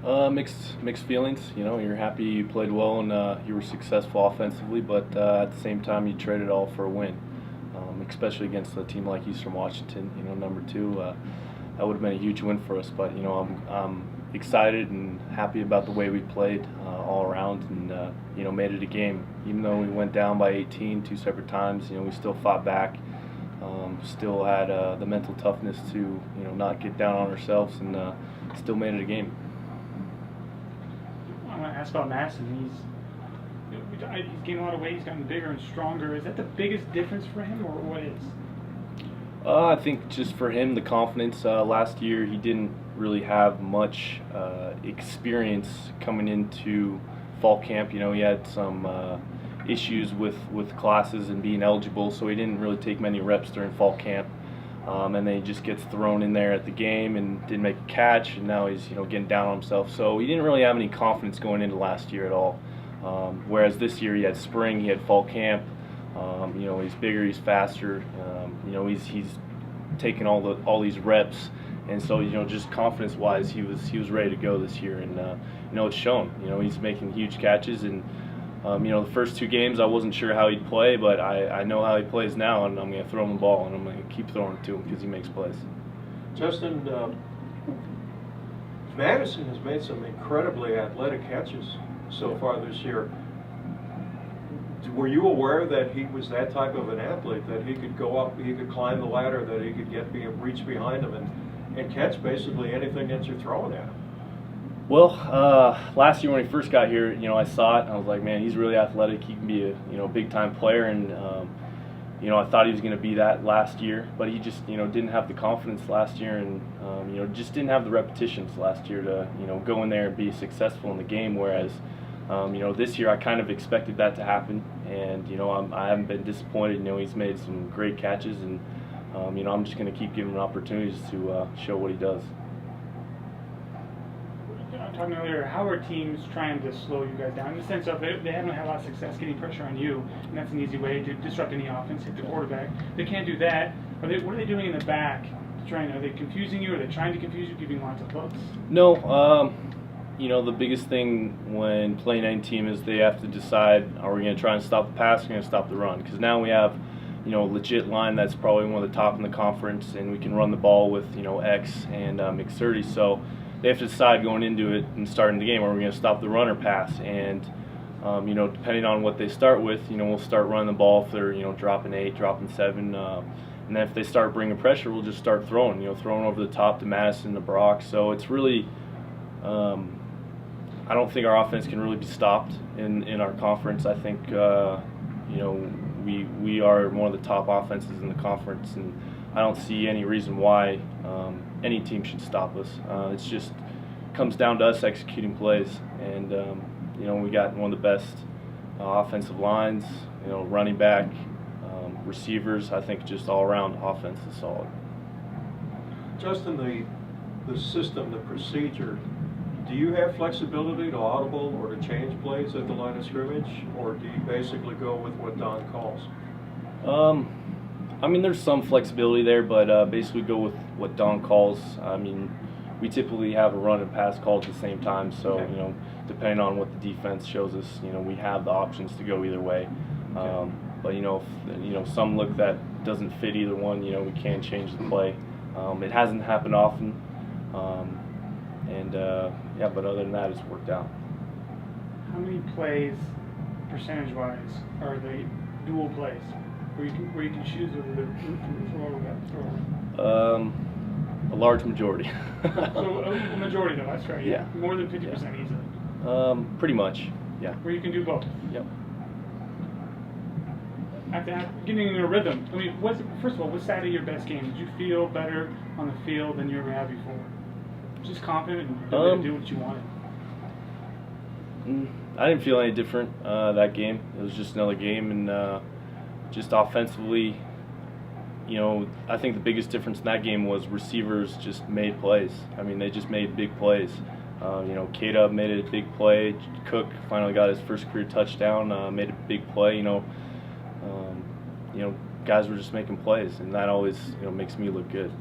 Mixed feelings. You know, you're happy you played well and you were successful offensively, but at the same time, you traded all for a win, especially against a team like Eastern Washington. You know, number two, that would have been a huge win for us. But you know, I'm excited and happy about the way we played all around, and you know, made it a game. Even though we went down by 18 two separate times, you know, we still fought back. Still had the mental toughness to not get down on ourselves, and still made it a game. I want to ask about Madison. He's gained a lot of weight. He's gotten bigger and stronger. Is that the biggest difference for him, or what is? I think just for him, the confidence. Last year, he didn't really have much experience coming into fall camp. You know, he had some issues with classes and being eligible, so he didn't really take many reps during fall camp. And then he just gets thrown in there at the game and didn't make a catch, and now he's getting down on himself. So he didn't really have any confidence going into last year at all. Whereas this year he had spring, he had fall camp. He's bigger, he's faster. He's taking all these reps, and so just confidence-wise, he was ready to go this year, and it's shown. He's making huge catches, and the first two games I wasn't sure how he'd play, but I know how he plays now, and I'm going to throw him the ball, and I'm going to keep throwing it to him because he makes plays. Justin, Madison has made some incredibly athletic catches so far this year. Were you aware that he was that type of an athlete, that he could go up, he could climb the ladder, that he could reach behind him and catch basically anything that you're throwing at him? Well, last year when he first got here, I saw it and I was like, man, he's really athletic. He can be a big-time player, and I thought he was going to be that last year, but he just didn't have the confidence last year, and just didn't have the repetitions last year to go in there and be successful in the game. Whereas this year I kind of expected that to happen, and I haven't been disappointed. He's made some great catches, and I'm just going to keep giving him opportunities to show what he does. Talking earlier, how are teams trying to slow you guys down in the sense of they haven't had a lot of success getting pressure on you, and that's an easy way to disrupt any offense, hit the quarterback. They can't do that. What are they doing in the back? Are they confusing you? Are they trying to confuse you, giving lots of looks? No. The biggest thing when playing any team is they have to decide: are we going to try and stop the pass, or are we going to stop the run? Because now we have a legit line that's probably one of the top in the conference, and we can run the ball with X and McSturdy. So they have to decide going into it and starting the game, are we going to stop the run or pass? And depending on what they start with, we'll start running the ball if they're dropping 8, dropping 7, and then if they start bringing pressure, we'll just start throwing over the top to Madison, to Brock. So it's really, I don't think our offense can really be stopped in our conference. I think we are one of the top offenses in the conference, and I don't see any reason why any team should stop us. It's just comes down to us executing plays, and we got one of the best offensive lines, running back, receivers. I think just all around offense is solid. Justin, the system, the procedure, do you have flexibility to audible or to change plays at the line of scrimmage, or do you basically go with what Don calls? There's some flexibility there, but basically go with what Don calls. We typically have a run and pass call at the same time, so okay. Depending on what the defense shows us, we have the options to go either way. Okay. But if some look that doesn't fit either one, we can change the play. It hasn't happened often, but other than that, it's worked out. How many plays, percentage-wise, are they dual plays, where you can choose whether they're throw or throw? A large majority. So a majority, though, that's right. Yeah. More than 50% easily. Pretty much, yeah. Where you can do both. Yep. After getting in a rhythm, first of all, what side of your best game? Did you feel better on the field than you ever had before? Just confident and able to do what you wanted? I didn't feel any different that game. It was just another game, and just offensively, I think the biggest difference in that game was receivers just made plays. They just made big plays. K-Dub made a big play. Cook finally got his first career touchdown, made a big play. Guys were just making plays, and that always makes me look good.